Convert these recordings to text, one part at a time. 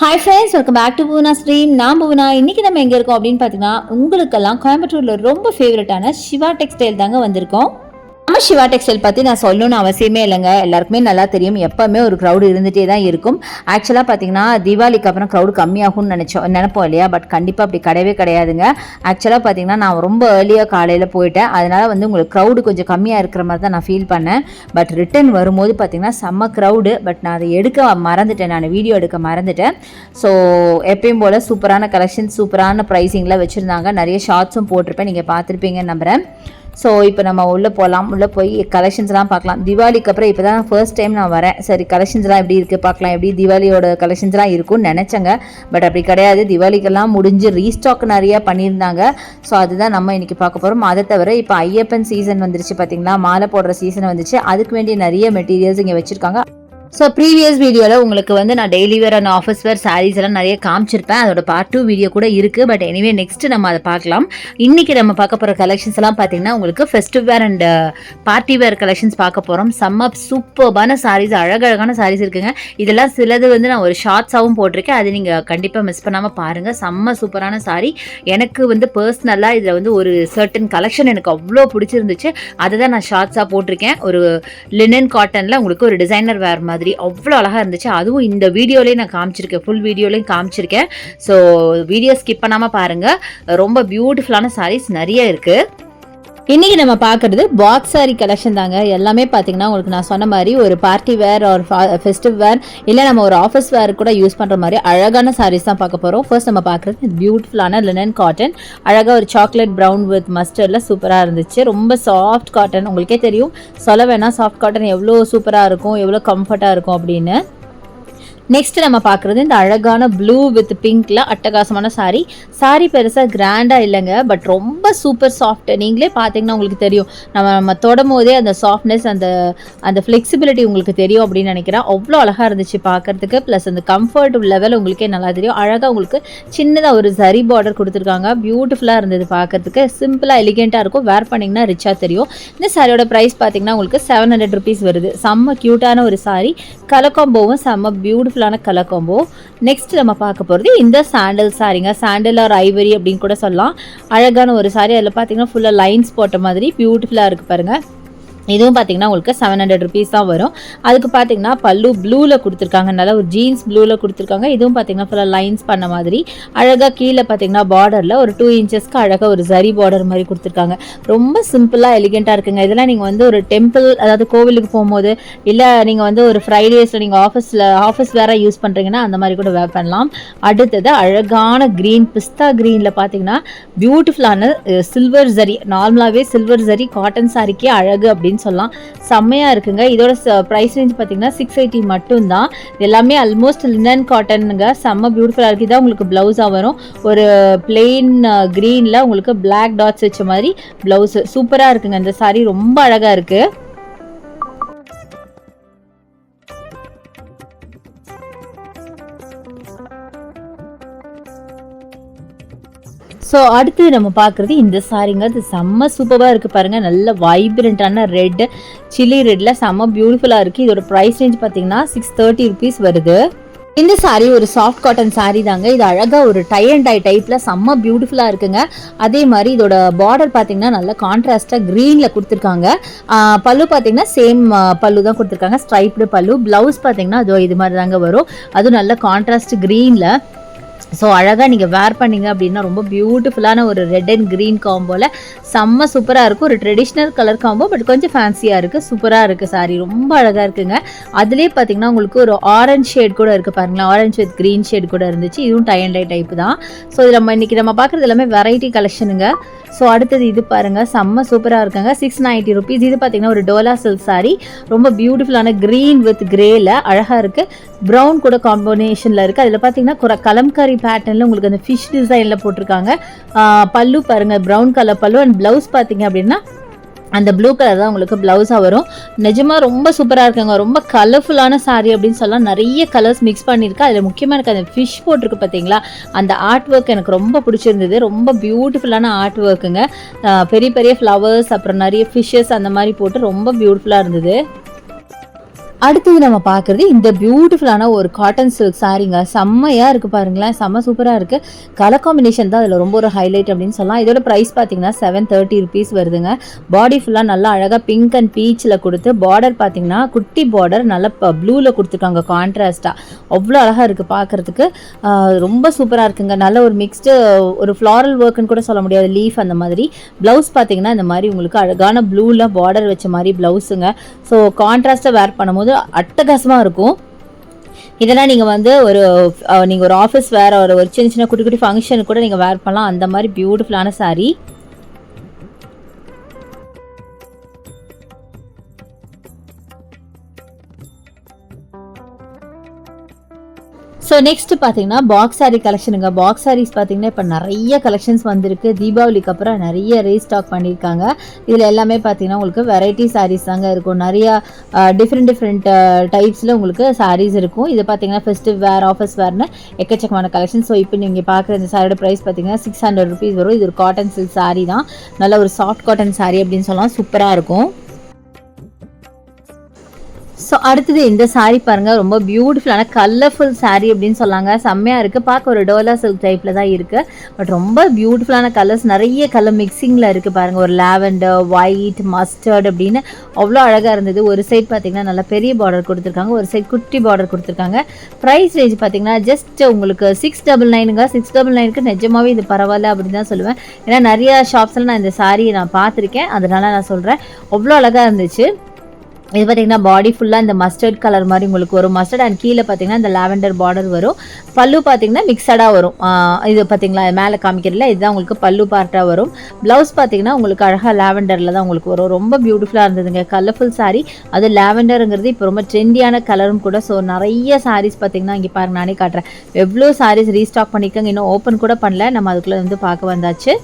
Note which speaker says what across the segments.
Speaker 1: Hi friends, welcome back to Poona stream. நான் பூனா. இன்றைக்கி நம்ம எங்கே இருக்கோம் அப்படின்னு பார்த்தீங்கன்னா, உங்களுக்கெல்லாம் கோயம்புத்தூரில் ரொம்ப ஃபேவரட்டான சிவா டெக்ஸ்டைல் தாங்க வந்திருக்கோம். நம்ம சிவா டெக்ஸ்டைல் பற்றி நான் சொல்லணும்னு அவசியமே இல்லைங்க. எல்லாருக்குமே நல்லா தெரியும். எப்போவுமே ஒரு க்ரௌடு இருந்துகிட்டே தான் இருக்கும். ஆக்சுவலாக பார்த்தீங்கன்னா தீபாவளிக்கு அப்புறம் க்ரௌடு கம்மியாகும்னு நினைப்போம் இல்லையா? பட் கண்டிப்பாக அப்படி கிடையவே கிடையாதுங்க. ஆக்சுவலாக பார்த்தீங்கன்னா நான் ரொம்ப ஏர்லியாக காலையில் போயிட்டேன். அதனால் உங்களுக்கு க்ரௌடு கொஞ்சம் கம்மியாக இருக்கிற மாதிரி தான் நான் ஃபீல் பண்ணேன். பட் ரிட்டன் வரும்போது பார்த்தீங்கன்னா செம்ம க்ரௌடு. பட் நான் அதை எடுக்க மறந்துட்டேன். நான் வீடியோ எடுக்க மறந்துட்டேன். ஸோ எப்பயும் போல் சூப்பரான கலெக்ஷன், சூப்பரான ப்ரைஸிங்கில் வச்சுருந்தாங்க. நிறைய ஷார்ட்ஸும் போட்டிருப்பேன், நீங்கள் பார்த்துருப்பீங்கன்னு நம்புகிறேன். ஸோ இப்போ நம்ம உள்ளே போகலாம். உள்ளே போய் கலெக்ஷன்ஸ்லாம் பார்க்கலாம். தீபாவளிக்கு அப்புறம் இப்போ தான் ஃபர்ஸ்ட் டைம் நான் வரேன். சரி, கலெக்ஷன்ஸ்லாம் எப்படி இருக்குது பார்க்கலாம். எப்படி தீபாவளியோட கலெக்ஷன்ஸ்லாம் இருக்கும்னு நினச்சேங்க. பட் அப்படி கிடையாது. தீபாவளிக்கெல்லாம் முடிஞ்சு ரீஸ்டாக் நிறையா பண்ணியிருந்தாங்க. ஸோ அதுதான் நம்ம இன்றைக்கி பார்க்க போகிறோம். அதை தவிர இப்போ ஐயப்பன் சீசன் வந்துருச்சு பார்த்தீங்களா, மாலை போடுற சீசன் வந்துச்சு. அதுக்கு வேண்டிய நிறைய மெட்டீரியல்ஸ் இங்கே வச்சுருக்காங்க. ஸோ ப்ரீவியஸ் வீடியோவில் உங்களுக்கு நான் daily wear and office wear saris எல்லாம் நிறைய காமிச்சிருப்பேன். அதோட பார்ட் 2 வீடியோ கூட இருக்குது. பட் எனிவே நெக்ஸ்ட் நம்ம அதை பார்க்கலாம். இன்றைக்கி நம்ம பார்க்க போகிற கலெக்ஷன்ஸ் எல்லாம் பார்த்தீங்கன்னா உங்களுக்கு festive wear and party wear collections பார்க்க போகிறோம். செம்ம சூப்பர்பான சாரீஸ், அழகழகான சாரீஸ் இருக்குங்க. இதெல்லாம் சிலது நான் ஒரு ஷார்ட்ஸாகவும் போட்டிருக்கேன். அது நீங்கள் கண்டிப்பாக மிஸ் பண்ணாமல் பாருங்கள். செம்ம சூப்பரான சாரீ. எனக்கு பர்சனலாக இதில் ஒரு சர்டன் கலெக்ஷன் எனக்கு அவ்வளோ பிடிச்சிருந்துச்சு. அதை தான் நான் ஷார்ட்ஸாக போட்டிருக்கேன். ஒரு லினன் காட்டனில் உங்களுக்கு ஒரு டிசைனர் வேர் மாதிரி அவ்வளோ அழகாக இருந்துச்சு. அதுவும் இந்த வீடியோலேயே நான் காமிச்சிருக்கேன், ஃபுல் வீடியோலையும் காமிச்சிருக்கேன். ஸோ வீடியோ ஸ்கிப் பண்ணாமல் பாருங்கள். ரொம்ப பியூட்டிஃபுல்லான சாரீஸ் நிறைய இருக்குது. இன்றைக்கி நம்ம பார்க்குறது பாக்ஸ் சாரீ கலெக்ஷன் தாங்க. எல்லாமே பார்த்தீங்கன்னா உங்களுக்கு நான் சொன்ன மாதிரி ஒரு பார்ட்டி வேர் ஒரு ஃபெஸ்டிவ் வேர், இல்லை நம்ம ஒரு ஆஃபீஸ் வேர் கூட யூஸ் பண்ணுற மாதிரி அழகான சாரீஸ் தான் பார்க்க போகிறோம். ஃபர்ஸ்ட் நம்ம பார்க்குறது பியூட்டிஃபுல்லான லினன் காட்டன். அழகாக ஒரு சாக்லேட் ப்ரௌன் வித் மஸ்டர்டில் சூப்பராக இருந்துச்சு. ரொம்ப சாஃப்ட் காட்டன். உங்களுக்கே தெரியும், சொல்ல வேணாம் சாஃப்ட் காட்டன் எவ்வளோ சூப்பராக இருக்கும், எவ்வளோ கம்ஃபர்ட்டாக இருக்கும் அப்படின்னு. நெக்ஸ்ட் நம்ம பார்க்குறது இந்த அழகான ப்ளூ வித் பிங்க்ல அட்டகாசமான சாரீ பெருசாக கிராண்டாக இல்லைங்க. பட் ரொம்ப சூப்பர் சாஃப்ட். நீங்களே பார்த்தீங்கன்னா உங்களுக்கு தெரியும், நம்ம தொடும் போதே அந்த சாஃப்ட்னஸ், அந்த ஃப்ளெக்சிபிலிட்டி உங்களுக்கு தெரியும் அப்படின்னு நினைக்கிறேன். அவ்வளோ அழகாக இருந்துச்சு பார்க்கறதுக்கு. ப்ளஸ் அந்த கம்ஃபர்ட் லெவல் உங்களுக்கே நல்லா தெரியும். அழகாக உங்களுக்கு சின்னதாக ஒரு சரி பார்டர் கொடுத்துருக்காங்க. பியூட்டிஃபுல்லாக இருந்தது பார்க்கறதுக்கு. சிம்பிளாக எலிகெண்ட்டாக இருக்கும். வேர் பண்ணிங்கன்னா ரிச்சாக தெரியும். இந்த சாரியோட ப்ரைஸ் பார்த்தீங்கன்னா உங்களுக்கு 700 rupees வருது. செம்ம க்யூட்டான ஒரு சாரீ. கலர் காம்போவும் செம்ம பியூட்டிஃபுல்லான கலர் காம்போ. நெக்ஸ்ட் நம்ம பார்க்க போகிறது இந்த சாண்டல் சாரீங்க. சாண்டல் ஆர் ஐவரி அப்படின்னு கூட சொல்லலாம். அழகான ஒரு சாரீ. அதில் பார்த்தீங்கன்னா ஃபுல்லாக லைன்ஸ் போட்ட மாதிரி பியூட்டிஃபுல்லாக இருக்குது பாருங்கள். இதுவும் பார்த்தீங்கன்னா உங்களுக்கு 700 rupees தான் வரும். அதுக்கு பார்த்தீங்கன்னா பல்லு ப்ளூவில் கொடுத்துருக்காங்க. நல்லா ஒரு ஜீன்ஸ் ப்ளூவில் கொடுத்துருக்காங்க. இதுவும் பார்த்தீங்கன்னா ஃபுல்லாக லைன்ஸ் பண்ண மாதிரி அழகாக கீழே பார்த்தீங்கன்னா பார்டரில் ஒரு 2 inches அழகாக ஒரு ஜரி பார்டர் மாதிரி கொடுத்துருக்காங்க. ரொம்ப சிம்பிளாக எலிகெண்ட்டாக இருக்குங்க. இதெல்லாம் நீங்கள் ஒரு டெம்பிள், அதாவது கோவிலுக்கு போகும்போது, இல்லை நீங்கள் ஒரு ஃப்ரைடேஸில் நீங்கள் ஆஃபீஸ் வேற யூஸ் பண்ணுறீங்கன்னா அந்த மாதிரி கூட வேர் பண்ணலாம். அடுத்தது அழகான க்ரீன், பிஸ்தா க்ரீனில் பார்த்தீங்கன்னா பியூட்டிஃபுல்லான சில்வர் ஜரி. நார்மலாகவே சில்வர் ஜரி காட்டன் சாரிக்கே அழகு அப்படின்னு சொல்லலாம். செம்மையா இருக்குங்க. இதோட பிரைஸ் ரேஞ்ச் பார்த்தீங்கன்னா 680 மட்டும்தான். எல்லாமே ஆல்மோஸ்ட் லினன் காட்டனுங்க. செம்ம பியூட்டிஃபுல்லாக இருக்குது. இதான் உங்களுக்கு ப்ளவுஸாக வரும். ஒரு பிளெயின் க்ரீனில் உங்களுக்கு பிளாக் டாட்ஸ் வச்ச மாதிரி ப்ளவுஸு. சூப்பராக இருக்குங்க. இந்த சாரீ ரொம்ப அழகாக இருக்குது. ஸோ அடுத்து நம்ம பார்க்குறது இந்த சாரீங்க. அது செம்ம சூப்பராக இருக்குது பாருங்கள். நல்ல வைப்ரண்ட்டான ரெட், சில்லி ரெட்டில் செம்ம பியூட்டிஃபுல்லாக இருக்குது. இதோட ப்ரைஸ் ரேஞ்ச் பார்த்தீங்கன்னா 630 rupees வருது. இந்த சாரீ ஒரு சாஃப்ட் காட்டன் சாரீ தாங்க. இது அழகாக ஒரு டை அண்ட் டை டைப்பில் செம்ம பியூட்டிஃபுல்லாக இருக்குங்க. அதே மாதிரி இதோட பார்டர் பார்த்தீங்கன்னா நல்ல கான்ட்ராஸ்டாக க்ரீனில் கொடுத்துருக்காங்க. பல்லு பார்த்தீங்கன்னா சேம் பல்லு தான் கொடுத்துருக்காங்க, ஸ்ட்ரைப்டு பல்லு. ப்ளவுஸ் பார்த்தீங்கன்னா இது மாதிரி தாங்க வரும். அதுவும் நல்ல கான்ட்ராஸ்ட் க்ரீனில். ஸோ அழகாக நீங்கள் வேர் பண்ணிங்க அப்படின்னா ரொம்ப பியூட்டிஃபுல்லான ஒரு ரெட் அண்ட் க்ரீன் காம்போவில் செம்ம சூப்பராக இருக்கும். ஒரு ட்ரெடிஷ்னல் கலர் காம்போ, பட் கொஞ்சம் ஃபேன்சியாக இருக்குது. சூப்பராக இருக்குது சாரீ. ரொம்ப அழகாக இருக்குங்க. அதிலே பார்த்தீங்கன்னா உங்களுக்கு ஒரு ஆரஞ்ச் ஷேட் கூட இருக்குது பாருங்களேன். ஆரஞ்ச் வித் க்ரீன் ஷேட் கூட இருந்துச்சு. இதுவும் டை அண்ட் டை டைப் தான். ஸோ இதில் இன்றைக்கி நம்ம பார்க்குறது எல்லாமே வெரைட்டி கலெக்ஷனுங்க. ஸோ அடுத்தது இது பாருங்கள், செம்ம சூப்பராக இருக்குங்க. 690 rupees. இது பார்த்தீங்கன்னா ஒரு டோலா சில்க் சாரீ. ரொம்ப பியூட்டிஃபுல்லான க்ரீன் வித் கிரேல அழகாக இருக்குது. ப்ரௌன் கூட காம்பினேஷனில் இருக்குது. அதில் பார்த்தீங்கன்னா கலம்காரி பேட்டர்னில் உங்களுக்கு அந்த ஃபிஷ் டிசைனில் போட்டிருக்காங்க. பல்லு பாருங்கள், ப்ரௌன் கலர் பல்லு. அண்ட் ப்ளவுஸ் பார்த்தீங்க அப்படின்னா அந்த ப்ளூ கலர் தான் உங்களுக்கு ப்ளவுஸாக வரும். நிஜமாக ரொம்ப சூப்பராக இருக்குங்க. ரொம்ப கலர்ஃபுல்லான சாரீ அப்படின்னு சொல்லலாம். நிறைய கலர்ஸ் மிக்ஸ் பண்ணியிருக்கு. அதில் முக்கியமாக எனக்கு அந்த ஃபிஷ் போட்டிருக்கு பார்த்தீங்களா, அந்த ஆர்ட் ஒர்க் எனக்கு ரொம்ப பிடிச்சிருந்தது. ரொம்ப பியூட்டிஃபுல்லான ஆர்ட் ஒர்க்குங்க. பெரிய பெரிய ஃப்ளவர்ஸ், அப்புறம் நிறைய ஃபிஷ்ஷஸ் அந்த மாதிரி போட்டு ரொம்ப பியூட்டிஃபுல்லாக இருந்தது. அடுத்தது நம்ம பார்க்குறது இந்த பியூட்டிஃபுல்லான ஒரு காட்டன் சில்க் சாரீங்க. செம்மையாக இருக்குது பாருங்களேன், செம்ம சூப்பராக இருக்குது. கலர் காம்பினேஷன் தான் அதில் ரொம்ப ஒரு ஹைலைட் அப்படின்னு சொல்லலாம். இதோட ப்ரைஸ் பார்த்தீங்கன்னா 730 ருபீஸ் வருதுங்க. பாடி ஃபுல்லாக நல்லா அழகாக பிங்க் அண்ட் பீச்சில் கொடுத்து பார்டர் பார்த்தீங்கன்னா குட்டி பார்டர் நல்லா ப்ளூவில் கொடுத்துருக்காங்க கான்ட்ராஸ்ட்டாக. அவ்வளோ அழகாக இருக்குது பார்க்குறதுக்கு, ரொம்ப சூப்பராக இருக்குங்க. நல்ல ஒரு மிக்ஸ்டு ஒரு ஃப்ளாரல் ஒர்க்குன்னு கூட சொல்ல முடியாது, லீஃப் அந்த மாதிரி. ப்ளவுஸ் பார்த்தீங்கன்னா இந்த மாதிரி உங்களுக்கு அழகான ப்ளூவில் பார்டர் வச்ச மாதிரி ப்ளவுஸுங்க. ஸோ கான்ட்ராஸ்ட்டாக வேர் பண்ணும்போது அட்டகாசமாக இருக்கும். இதெல்லாம் நீங்கள் வந்து நீங்கள் ஒரு ஆஃபீஸ் வேர் ஒரு சின்ன சின்ன குட்டி குட்டி ஃபங்க்ஷனுக்கு கூட நீங்கள் வேர் பண்ணலாம். அந்த மாதிரி பியூட்டிஃபுல்லான சாரீ. ஸோ நெக்ஸ்ட் பார்த்தீங்கன்னா பாக்ஸ் சாரீ கலெக்ஷனுங்க. பாக்ஸ் சாரீஸ் பார்த்தீங்கன்னா இப்போ நிறைய கலெக்ஷன்ஸ் வந்திருக்கு. தீபாவளிக்கு அப்புறம் நிறைய ரீஸ்டாக் பண்ணியிருக்காங்க. இதில் எல்லாமே பார்த்தீங்கன்னா உங்களுக்கு வெரைட்டி சாரீஸ் தாங்க இருக்கும். நிறையா டிஃப்ரெண்ட் டைப்ஸில் உங்களுக்கு சாரீஸ் இருக்கும். இது பார்த்தீங்கன்னா ஃபெஸ்டிவ் வேர், ஆஃபீஸ் வேர்னு எக்கச்சக்கமான கலெக்ஷன். ஸோ இப்போ நீங்கள் பார்க்குற இந்த சாரியோட ப்ரைஸ் பார்த்தீங்கன்னா 600 ருபீஸ் வரும். இது ஒரு காட்டன் சில்க் சாரீ தான், நல்ல ஒரு சாஃப்ட் காட்டன் சாரீ அப்படின்னு சொல்லலாம். சூப்பராக இருக்கும். ஸோ அடுத்தது இந்த சாரீ பாருங்கள், ரொம்ப பியூட்டிஃபுல்லான கலர்ஃபுல் சாரீ அப்படின்னு சொல்லாங்க. செம்மையாக இருக்குது, பார்க்க ஒரு டோலா சில்க் டைப்பில் தான் இருக்குது. பட் ரொம்ப பியூட்டிஃபுல்லான கலர்ஸ், நிறைய கலர் மிக்சிங்கில் இருக்குது பாருங்கள். ஒரு லாவெண்டர், ஒயிட், மஸ்டர்ட் அப்படின்னு அவ்வளோ அழகாக இருந்தது. ஒரு சைட் பார்த்திங்கன்னா நல்லா பெரிய பார்டர் கொடுத்துருக்காங்க, ஒரு சைட் குட்டி பார்டர் கொடுத்துருக்காங்க. ப்ரைஸ் ரேஞ்ச் பார்த்திங்கன்னா ஜஸ்ட் உங்களுக்கு 699ங்க. 699க்கு நிஜமாகவே இது பரவாயில்ல அப்படின்னு தான் சொல்லுவேன். ஏன்னா நிறையா ஷாப்ஸில் நான் இந்த சாரியை நான் பார்த்துருக்கேன், அதனால நான் சொல்கிறேன். அவ்வளோ அழகாக இருந்துச்சு. இது பார்த்தீங்கன்னா பாடி ஃபுல்லாக இந்த மஸ்டர்ட் கலர் மாதிரி உங்களுக்கு வரும். மஸ்டர்ட் அண்ட் கீழே பார்த்தீங்கன்னா இந்த லாவெண்டர் பார்டர் வரும். பல்லு பார்த்தீங்கன்னா மிக்சடாக வரும். இது பார்த்தீங்களா மேலே காமிக்கிறதுல இதுதான் உங்களுக்கு பல்லு பார்ட்டாக வரும். ப்ளவுஸ் பார்த்தீங்கன்னா உங்களுக்கு அழகாக லாவெண்டரில் தான் உங்களுக்கு வரும். ரொம்ப பியூட்டிஃபுல்லாக இருந்ததுங்க, கலர்ஃபுல் சாரீ. அது லாவெண்டருங்கிறது இப்போ ரொம்ப ட்ரெண்டியான கலரும் கூட. ஸோ நிறைய சாரீஸ் பார்த்தீங்கன்னா இங்கே பாருங்க, நானே காட்டுறேன். எவ்வளோ சாரீஸ் ரீஸ்டாக் பண்ணிக்கோங்க, இன்னும் ஓப்பன் கூட பண்ணல, நம்ம அதுக்குள்ளே வந்து பார்க்க வந்தாச்சு.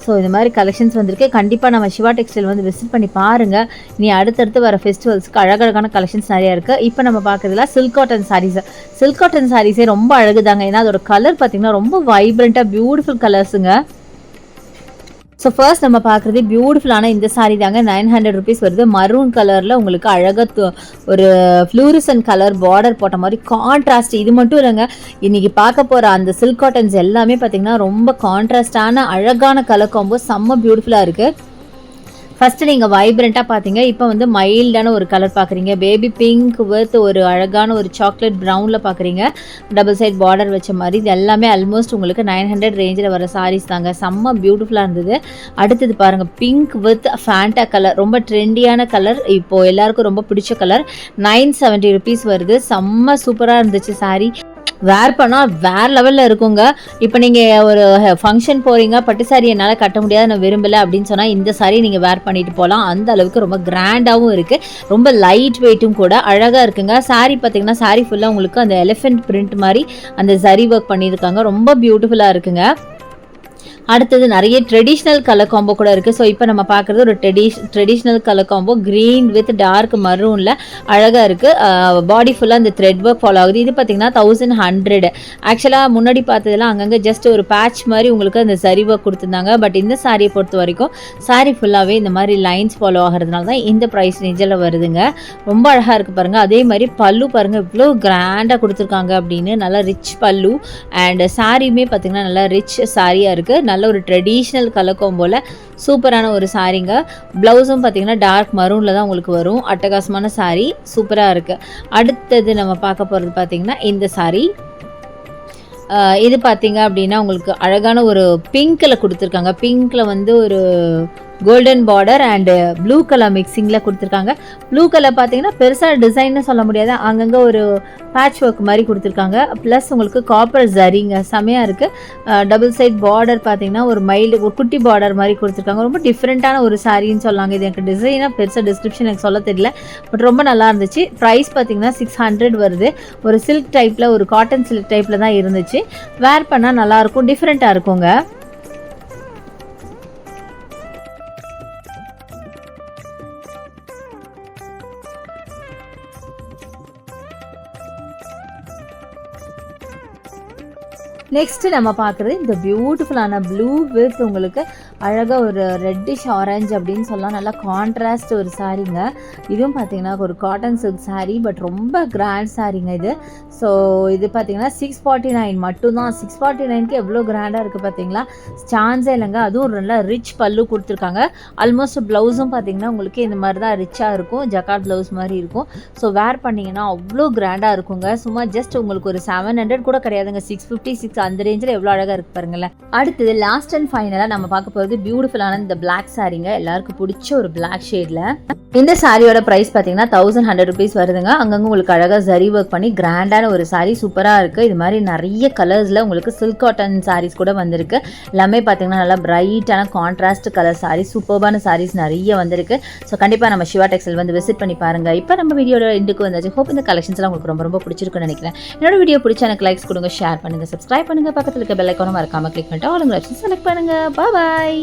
Speaker 1: ஸோ இந்த மாதிரி கலெக்ஷன்ஸ் வந்திருக்கு. கண்டிப்பாக நம்ம சிவா டெக்ஸ்டைல் வந்து விசிட் பண்ணி பாருங்கள். இனி அடுத்தடுத்து வர ஃபெஸ்டிவல்ஸ்க்கு அழகழகான கலெக்ஷன்ஸ் நிறையா இருக்குது. இப்போ நம்ம பார்க்குறதுல silk cotton saris. Silk cotton சாரீஸே ரொம்ப அழகுதாங்க. ஏன்னா அதோட கலர் பார்த்திங்கன்னா ரொம்ப வைப்ரண்ட்டாக பியூட்டிஃபுல் கலர்ஸுங்க. ஸோ ஃபர்ஸ்ட் நம்ம பார்க்குறது பியூட்டிஃபுல்லான இந்த சாரீ தாங்க. 900 ருபீஸ் வருது. மரூன் கலரில் உங்களுக்கு அழகாக ஒரு ஃப்ளூரிசன் கலர் பார்டர் போட்ட மாதிரி கான்ட்ராஸ்ட். இது மட்டும் இல்லைங்க, இன்றைக்கி பார்க்க போகிற அந்த சில்க் காட்டன்ஸ் எல்லாமே பார்த்திங்கன்னா ரொம்ப கான்ட்ராஸ்டான அழகான கலர் காம்போ, செம்ம பியூட்டிஃபுல்லாக இருக்குது. ஃபஸ்ட்டு நீங்கள் வைப்ரண்ட்டாக பார்த்தீங்க, இப்போ வந்து மைல்டான ஒரு கலர் பார்க்குறீங்க. பேபி பிங்க் வித் ஒரு அழகான ஒரு சாக்லேட் ப்ரௌனில் பார்க்குறீங்க. டபுள் சைட் பார்டர் வச்ச மாதிரி. இது எல்லாமே ஆல்மோஸ்ட் உங்களுக்கு 900 ரேஞ்சில் வர சாரீஸ் தாங்க. செம்ம பியூட்டிஃபுல்லாக இருந்தது. அடுத்தது பாருங்கள், பிங்க் வித் ஃபேண்டா கலர், ரொம்ப ட்ரெண்டியான கலர், இப்போது எல்லாருக்கும் ரொம்ப பிடிச்ச கலர். 970 ருபீஸ் வருது. செம்ம சூப்பராக இருந்துச்சு சாரீ. வேர் பண்ணால் வேறு லெவலில் இருக்குங்க. இப்போ நீங்கள் ஒரு ஃபங்க்ஷன் போகிறீங்க, பட்டு சாரி என்னால் கட்ட முடியாது, நான் விரும்பலை அப்படின்னு சொன்னால் இந்த சாரி நீங்கள் வேர் பண்ணிட்டு போகலாம். அந்த அளவுக்கு ரொம்ப கிராண்டாகவும் இருக்குது, ரொம்ப லைட் வெயிட்டும் கூட, அழகாக இருக்குங்க. சாரீ பார்த்திங்கன்னா சாரீ ஃபுல்லாக உங்களுக்கு அந்த எலிஃபென்ட் பிரிண்ட் மாதிரி அந்த சரி ஒர்க் பண்ணியிருக்காங்க. ரொம்ப பியூட்டிஃபுல்லாக இருக்குங்க. அடுத்தது நிறைய ட்ரெடிஷ்னல் கலர் காம்போ கூட இருக்குது. ஸோ இப்போ நம்ம பார்க்குறது ஒரு traditional colour combo, green with dark மரூனில் அழகாக இருக்குது. பாடி ஃபுல்லாக இந்த த்ரெட் ஒர்க் ஃபாலோ ஆகுது. இது பார்த்திங்கன்னா 1100. ஆக்சுவலாக முன்னாடி பார்த்ததெல்லாம் அங்கங்கே ஜஸ்ட் ஒரு பேட்ச் மாதிரி உங்களுக்கு அந்த சரி ஒர்க் கொடுத்துருந்தாங்க. பட் இந்த சாரியை பொறுத்த வரைக்கும் சாரீ ஃபுல்லாகவே இந்த மாதிரி லைன்ஸ் ஃபாலோ ஆகிறதுனால தான் இந்த ப்ரைஸ் ரேஞ்சில் வருதுங்க. ரொம்ப அழகாக இருக்குது பாருங்கள். அதே மாதிரி பல்லு பாருங்கள், இவ்வளோ கிராண்டாக கொடுத்துருக்காங்க அப்படின்னு. நல்லா ரிச் பல்லு அண்ட் சாரியுமே பார்த்திங்கன்னா நல்லா ரிச் சாரியாக இருக்குது. நல்ல ஒரு ட்ரெடிஷ்னல் கலர் காம்போல சூப்பரான ஒரு சாரீங்க. ப்ளவுஸும் பார்த்தீங்கன்னா டார்க் மரூனில் தான் உங்களுக்கு வரும். அட்டகாசமான சாரீ, சூப்பராக இருக்குது. அடுத்தது நம்ம பார்க்க போகிறது பார்த்தீங்கன்னா இந்த சாரீ. இது பார்த்தீங்க அப்படின்னா உங்களுக்கு அழகான ஒரு பிங்க்கில் கொடுத்துருக்காங்க. பிங்க்கில் வந்து ஒரு golden border and blue colour மிக்சிங்கில் கொடுத்துருக்காங்க. ப்ளூ கலர் பார்த்தீங்கன்னா பெருசாக டிசைன்னு சொல்ல முடியாது, அங்கங்கே ஒரு பேட்ச் ஒர்க் மாதிரி கொடுத்துருக்காங்க. ப்ளஸ் உங்களுக்கு காப்பர் ஜரிங்க, செமையாக இருக்குது. டபுள் சைட் பார்டர் பார்த்தீங்கன்னா ஒரு ஒரு குட்டி பார்டர் மாதிரி கொடுத்துருக்காங்க. ரொம்ப டிஃப்ரெண்ட்டான ஒரு சாரின்னு சொல்லாங்க. இது எனக்கு டிசைனாக பெருசாக டிஸ்கிரிப்ஷன் எனக்கு சொல்ல தெரியல, பட் ரொம்ப நல்லா இருந்துச்சு. ப்ரைஸ் பார்த்தீங்கன்னா 600 வருது. ஒரு சில்க் டைப்பில், ஒரு காட்டன் சில்க் டைப்பில் தான் இருந்துச்சு. வேர் பண்ணால் நல்லாயிருக்கும், டிஃப்ரெண்ட்டாக இருக்குங்க. நெக்ஸ்ட்டு நம்ம பார்க்குறது இந்த பியூட்டிஃபுல்லான ப்ளூ வித் உங்களுக்கு அழகாக ஒரு ரெட்டிஷ் ஆரஞ்சு அப்படின்னு சொல்லலாம். நல்லா கான்ட்ராஸ்ட் ஒரு சாரீங்க. இதுவும் பார்த்தீங்கன்னா ஒரு காட்டன் சில்க் சாரீ, பட் ரொம்ப கிராண்ட் சாரீங்க இது. ஸோ இது பார்த்தீங்கன்னா 649 மட்டும்தான். 649க்கு எவ்வளோ கிராண்டாக இருக்குது பார்த்தீங்களா, சான்ஸே இல்லைங்க. அதுவும் நல்லா ரிச் பல்லு கொடுத்துருக்காங்க. ஆல்மோஸ்ட் ப்ளவுஸும் பார்த்தீங்கன்னா உங்களுக்கு இந்த மாதிரி தான் ரிச்சாக இருக்கும், ஜக்கார்ட் ப்ளவுஸ் மாதிரி இருக்கும். ஸோ வேர் பண்ணிங்கன்னா அவ்வளோ கிராண்டாக இருக்குங்க. சும்மா ஜஸ்ட் உங்களுக்கு ஒரு 700 கூட கிடையாதுங்க, 650 அந்த ரேஞ்சில் எவ்வளோ அழகாக இருக்கு பாருங்களேன். அடுத்தது லாஸ்ட் அண்ட் ஃபைனலாக நம்ம பார்க்க போகிறது பியூட்டிஃபுல்லான இந்த பிளாக் சாரீங்க. எல்லாருக்கும் பிடிச்ச ஒரு பிளாக் ஷேடில். இந்த சாரியோட ப்ரைஸ் பார்த்தீங்கன்னா 1100 ருபீஸ் வருதுங்க. அங்கங்கே உங்களுக்கு அழகாக ஜரி ஒர்க் பண்ணி கிராண்டான ஒரு சாரீ சூப்பராக இருக்குது. இது மாதிரி நிறைய கலர்ஸில் உங்களுக்கு சில்க் காட்டன் சாரீஸ் கூட வந்திருக்கு. எல்லாமே பார்த்தீங்கன்னா நல்லா பிரைட்டான கான்ட்ராஸ்ட் கலர் சாரீஸ், சூப்பர்பான சாரீஸ் நிறைய வந்திருக்கு. ஸோ கண்டிப்பாக நம்ம சிவா டெக்ஸ்டைல் வந்து விசிட் பண்ணி பாருங்கள். இப்போ நம்ம வீடியோட எண்டுக்கு வந்தாச்சு. ஹோப் இந்த கலெக்ஷன்ஸ்லாம் உங்களுக்கு ரொம்ப ரொம்ப பிடிச்சிருக்குன்னு நினைக்கிறேன். என்னோட வீடியோ பிடிச்சா எனக்கு லைக்ஸ் கொடுங்க, ஷேர் பண்ணுங்கள், சப்ஸ்கிரைப் பண்ணுங்கள், பக்கத்தில் இருக்க பெல் ஐக்கானை மறக்காம கிளிக் பண்ணிட்டு ஆல் ஆப்ஷன் செலக்ட் பண்ணுங்கள். பாய்.